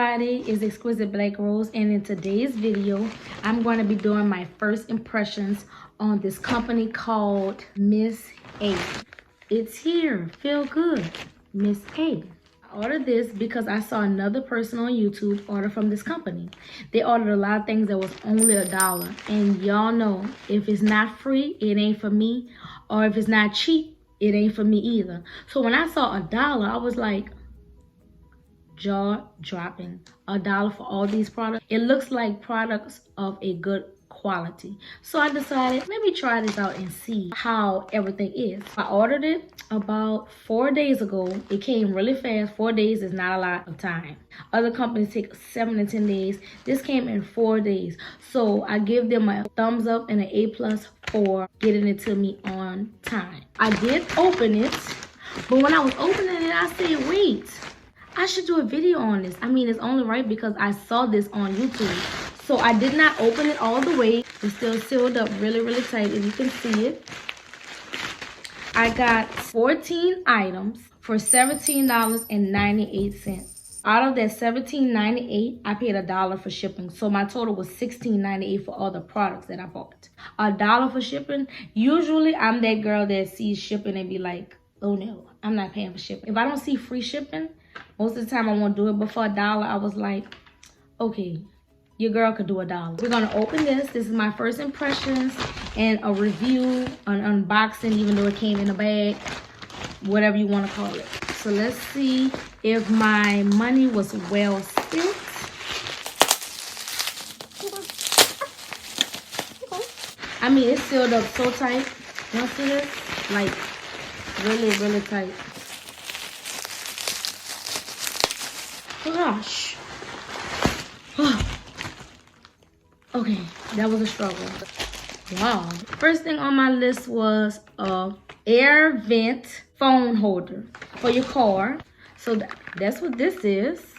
everybody, it's Exquisite Blackrose, and in today's video I'm going to be doing my first impressions on this company called Miss A. It's here. Feel good, Miss A. I ordered this because I saw another person on YouTube order from this company. They ordered a lot of things that was only $1, and y'all know if it's not free, it ain't for me, or if it's not cheap, it ain't for me either. So when I saw $1, I was like, jaw dropping. $1 for all these products. It looks like products of a good quality. So I decided, let me try this out and see how everything is. I ordered it about 4 days ago. It came really fast. 4 days is not a lot of time. Other companies take 7 to 10 days. This came in 4 days. So I give them a thumbs up and an A+ for getting it to me on time. I did open it, but when I was opening it, I said, wait, I should do a video on this. I mean, it's only right because I saw this on YouTube. So I did not open it all the way. It's still sealed up really, really tight, as you can see it. I got 14 items for $17.98. Out of that $17.98, I paid $1 for shipping. So my total was $16.98 for all the products that I bought. $1 for shipping. Usually, I'm that girl that sees shipping and be like, oh no, I'm not paying for shipping. If I don't see free shipping, most of the time I won't do it, but for $1, I was like, okay, your girl could do $1. We're gonna open this. This is my first impressions and a review, an unboxing, even though it came in a bag, whatever you wanna call it. So let's see if my money was well spent. I mean, it's sealed up so tight. You see this? Like, really, really tight. Gosh. Okay, that was a struggle. Wow. First thing on my list was a air vent phone holder for your car. So that's what this is.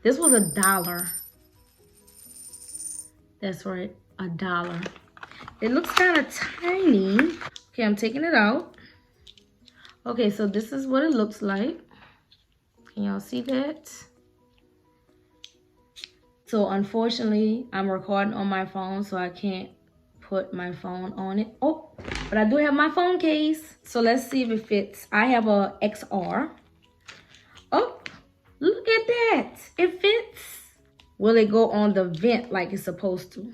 This was $1. That's right, $1. It looks kind of tiny. Okay, I'm taking it out. Okay, so this is what it looks like. Can y'all see that? So unfortunately, I'm recording on my phone, so I can't put my phone on it. Oh, but I do have my phone case. So let's see if it fits. I have a XR. Oh, look at that. It fits. Will it go on the vent like it's supposed to?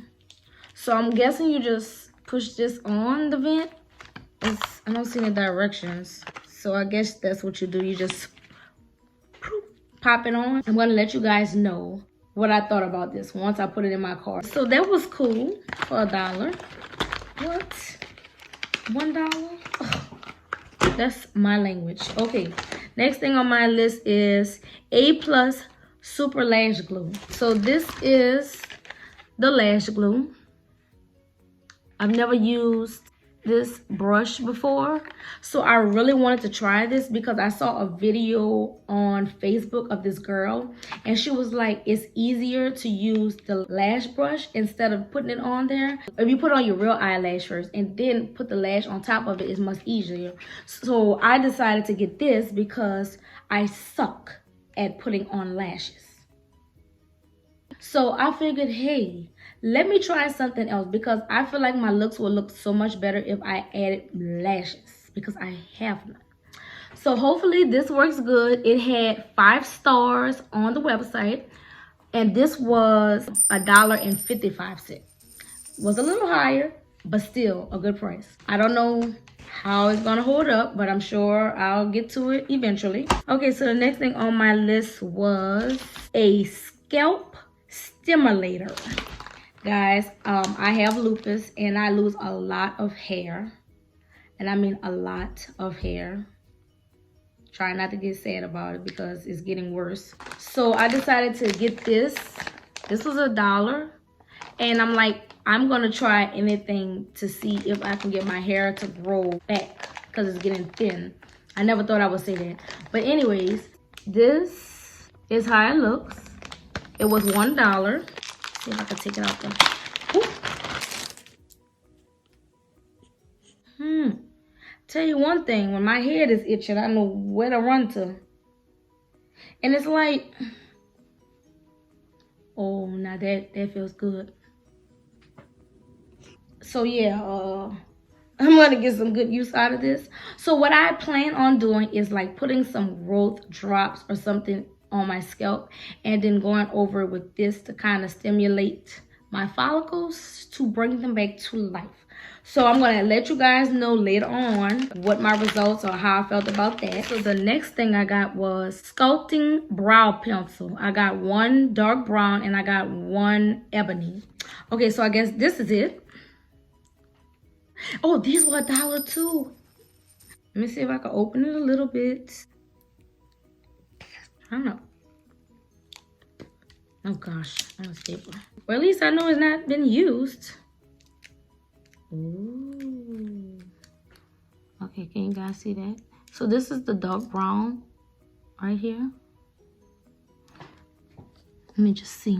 So I'm guessing you just push this on the vent. I don't see any directions. So I guess that's what you do. You just pop it on. I'm gonna let you guys know what I thought about this once I put it in my car. So that was cool for $1. What? $1? Oh, that's my language. Okay, next thing on my list is A+ Super Lash Glue. So this is the lash glue. I've never used this brush before, so I really wanted to try this because I saw a video on Facebook of this girl, and she was like, it's easier to use the lash brush instead of putting it on there. If you put on your real eyelash first and then put the lash on top of it, it's much easier. So I decided to get this because I suck at putting on lashes. So I figured, hey, let me try something else because I feel like my looks will look so much better if I added lashes because I have none. So hopefully this works good. It had 5 stars on the website, and this was $1.55. Was a little higher, but still a good price. I don't know how it's gonna hold up, but I'm sure I'll get to it eventually. Okay, so the next thing on my list was a scalp stimulator. Guys, I have lupus and I lose a lot of hair. And I mean a lot of hair. Try not to get sad about it because it's getting worse. So I decided to get this. This was $1. And I'm like, I'm gonna try anything to see if I can get my hair to grow back because it's getting thin. I never thought I would say that. But anyways, this is how it looks. It was $1. See if I can take it out there. Tell you one thing, when my head is itching, I know where to run to. And it's like, Oh, now that feels good. So yeah, I'm gonna get some good use out of this. So what I plan on doing is like putting some growth drops or something on my scalp and then going over with this to kind of stimulate my follicles to bring them back to life. So I'm gonna let you guys know later on what my results or how I felt about that. So the next thing I got was sculpting brow pencil. I got one dark brown and I got one ebony. Okay, so I guess this is it. Oh, these were $1 too. Let me see if I can open it a little bit. I don't know. Oh gosh, I'm a stapler. Well, at least I know it's not been used. Ooh. Okay, can you guys see that? So this is the dark brown right here. Let me just see.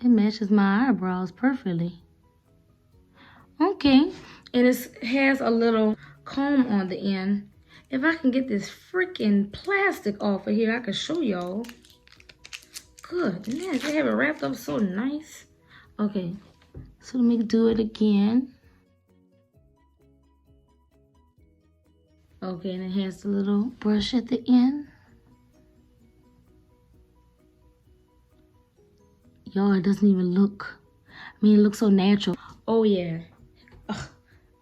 It matches my eyebrows perfectly. Okay, and it has a little comb on the end. If I can get this freaking plastic off of here, I can show y'all. Goodness, they have it wrapped up so nice. Okay, so let me do it again. Okay, and it has the little brush at the end. Y'all, it doesn't even look, I mean, it looks so natural. Oh yeah,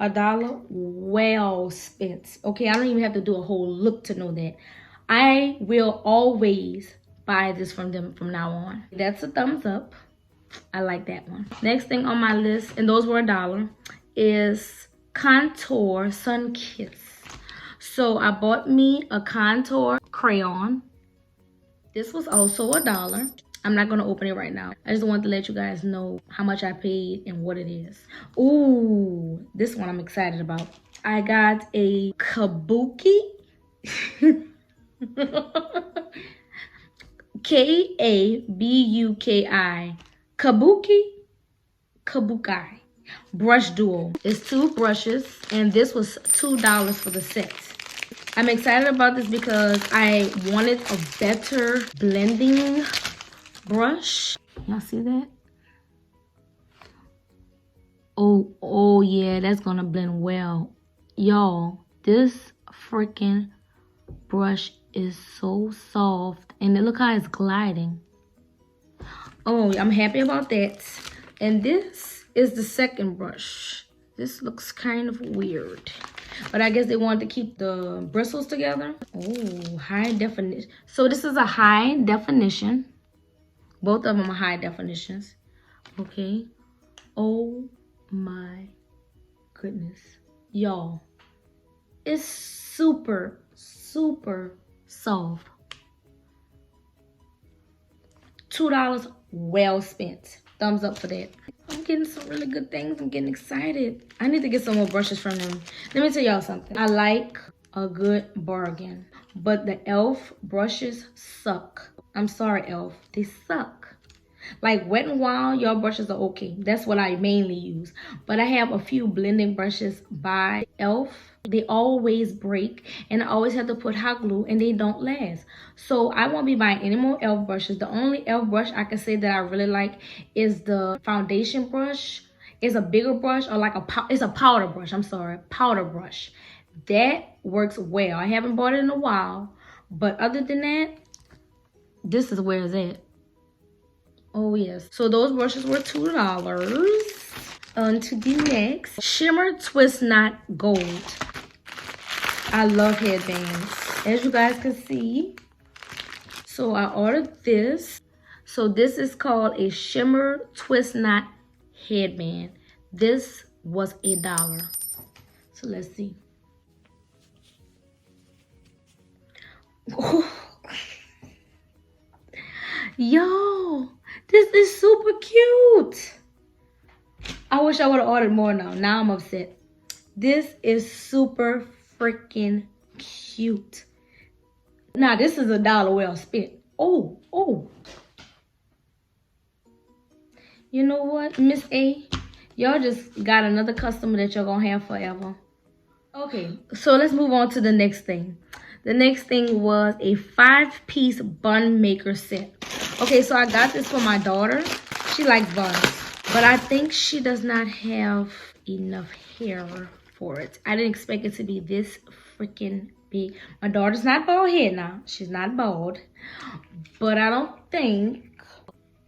$1 well spent. Okay, I don't even have to do a whole look to know that. I will always buy this from them from now on. That's a thumbs up. I like that one. Next thing on my list, and those were $1, is Contour Sun Kiss. So I bought me a contour crayon. This was also $1. I'm not gonna open it right now. I just wanted to let you guys know how much I paid and what it is. Ooh, this one I'm excited about. I got a kabuki. Kabuki. Kabuki brush duo. It's 2 brushes and this was $2 for the set. I'm excited about this because I wanted a better blending brush. Y'all see that? Oh yeah, that's gonna blend well. Y'all, this freaking brush is so soft and look how it's gliding. Oh, I'm happy about that. And this is the second brush. This looks kind of weird, but I guess they wanted to keep the bristles together. Oh, high definition. So this is a high definition. Both of them are high definitions. Okay. Oh my goodness. Y'all, it's super, super soft. $2 well spent. Thumbs up for that. I'm getting some really good things. I'm getting excited. I need to get some more brushes from them. Let me tell y'all something. I like a good bargain, but the e.l.f. brushes suck. I'm sorry, e.l.f. They suck. Like Wet n Wild, y'all brushes are okay. That's what I mainly use. But I have a few blending brushes by e.l.f. They always break and I always have to put hot glue and they don't last. So I won't be buying any more e.l.f. brushes. The only e.l.f. brush I can say that I really like is the foundation brush. It's a bigger brush or like it's a powder brush. I'm sorry, powder brush. That works well. I haven't bought it in a while. But other than that, this is where it's at. Oh yes, so those brushes were $2. On to the next, Shimmer Twist Knot Gold. I love headbands, as you guys can see. So I ordered this. So this is called a Shimmer Twist Knot headband. This was $1. So let's see. Oh. Yo, this is super cute. I wish I would have ordered more now. Now I'm upset. This is super freaking cute. Now this is $1 well spent. Oh. You know what, Miss A? Y'all just got another customer that you're gonna have forever. Okay, so let's move on to the next thing. The next thing was a 5-piece bun maker set. Okay, so I got this for my daughter. She likes buns, but I think she does not have enough hair for it. I didn't expect it to be this freaking big. My daughter's not bald head now. She's not bald, but I don't think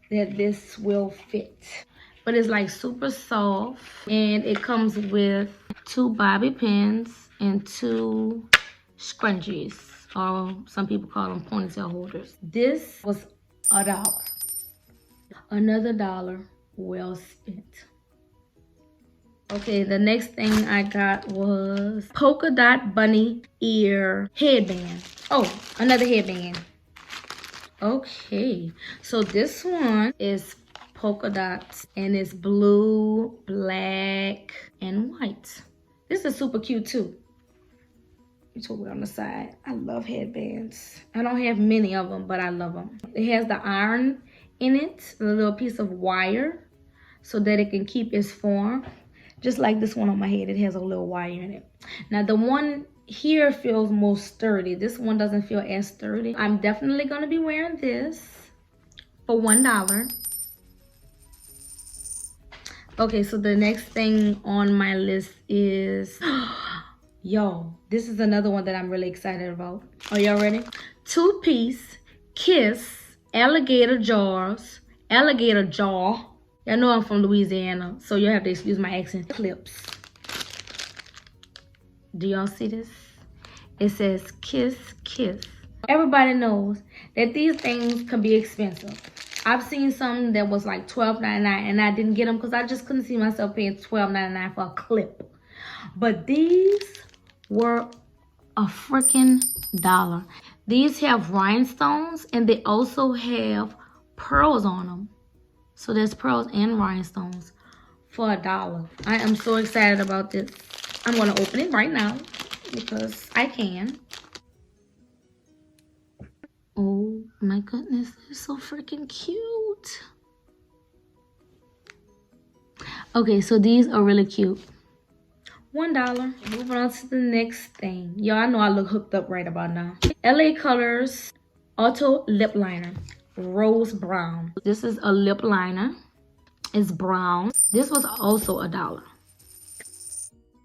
that this will fit. But it's like super soft, and it comes with 2 bobby pins and 2 scrunchies, or some people call them ponytail holders. This was $1. Another $1 well spent. Okay, the next thing I got was polka dot bunny ear headband. Oh, another headband. Okay, so this one is polka dots, and it's blue, black, and white. This is super cute too. It's over on the side. I love headbands. I don't have many of them, but I love them. It has the iron in it, a little piece of wire, so that it can keep its form. Just like this one on my head, it has a little wire in it. Now the one here feels more sturdy. This one doesn't feel as sturdy. I'm definitely gonna be wearing this for $1. Okay, so the next thing on my list is, yo, this is another one that I'm really excited about. Are y'all ready? 2-piece Kiss alligator jaw. Y'all know I'm from Louisiana, so you'll have to excuse my accent. Clips. Do y'all see this? It says Kiss, Kiss. Everybody knows that these things can be expensive. I've seen some that was like $12.99, and I didn't get them because I just couldn't see myself paying $12.99 for a clip. But these were a freaking $1. These have rhinestones, and they also have pearls on them. So there's pearls and rhinestones for $1. I am so excited about this. I'm gonna open it right now because I can. Oh my goodness, they're so freaking cute. Okay, so these are really cute. $1. Moving on to the next thing. Y'all, I know I look hooked up right about now. LA Colors Auto Lip Liner. Rose brown. This is a lip liner. It's brown. This was also $1.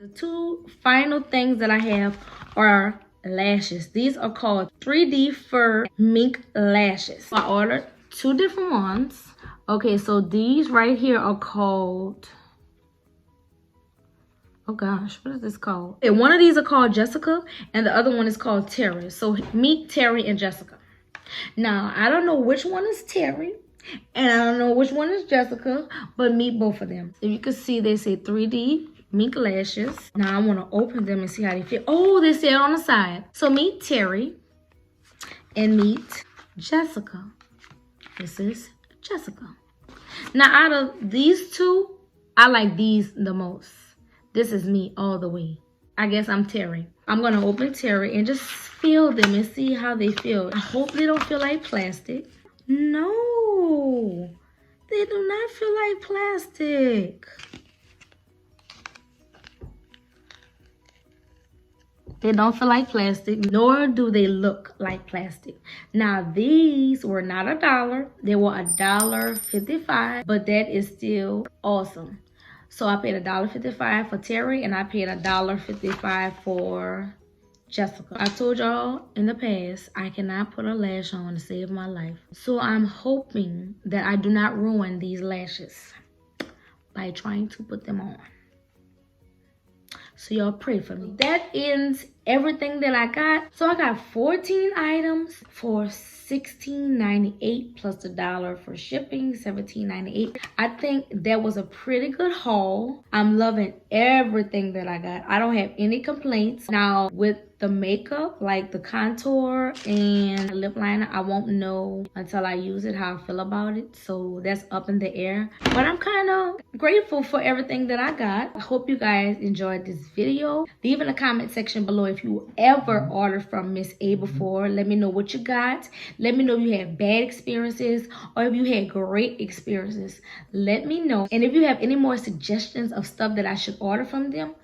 The 2 final things that I have are lashes. These are called 3D Fur Mink lashes. I ordered 2 different ones. Okay, so these right here are called, oh gosh, what is this called? Okay, one of these are called Jessica, and the other one is called Terry. So meet Terry and Jessica. Now, I don't know which one is Terry, and I don't know which one is Jessica, but meet both of them. If you can see, they say 3D Mink lashes. Now, I want to open them and see how they fit. Oh, they say it on the side. So meet Terry and meet Jessica. This is Jessica. Now, out of these 2, I like these the most. This is me all the way. I guess I'm Terry. I'm going to open Terry and just feel them and see how they feel. I hope they don't feel like plastic. No, they do not feel like plastic. They don't feel like plastic, nor do they look like plastic. Now, these were not $1. They were $1.55, but that is still awesome. So I paid $1.55 for Terry, and I paid $1.55 for Jessica. I told y'all in the past, I cannot put a lash on to save my life. So I'm hoping that I do not ruin these lashes by trying to put them on. So y'all pray for me. That ends everything that I got. So I got 14 items for $16.98 plus $1 for shipping, $17.98. I think that was a pretty good haul. I'm loving everything that I got. I don't have any complaints. Now with the makeup, like the contour and the lip liner, I won't know until I use it how I feel about it. So that's up in the air. But I'm kind of grateful for everything that I got. I hope you guys enjoyed this video. Leave in the comment section below if you ever ordered from Miss A before. Let me know what you got. Let me know if you had bad experiences or if you had great experiences. Let me know. And if you have any more suggestions of stuff that I should order from them,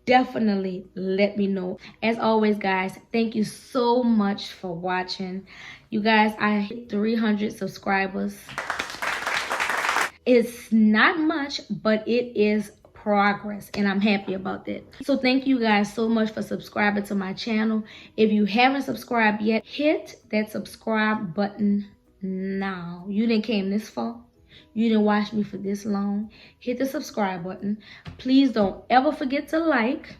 definitely let me know. As always, guys, thank you so much for watching. You guys, I hit 300 subscribers. It's not much, but it is progress, and I'm happy about that. So thank you guys so much for subscribing to my channel. If you haven't subscribed yet, hit that subscribe button now. You didn't came this far, you didn't watch me for this long, hit the subscribe button. Please don't ever forget to like,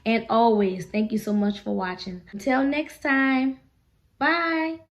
and always thank you so much for watching. Until next time, bye.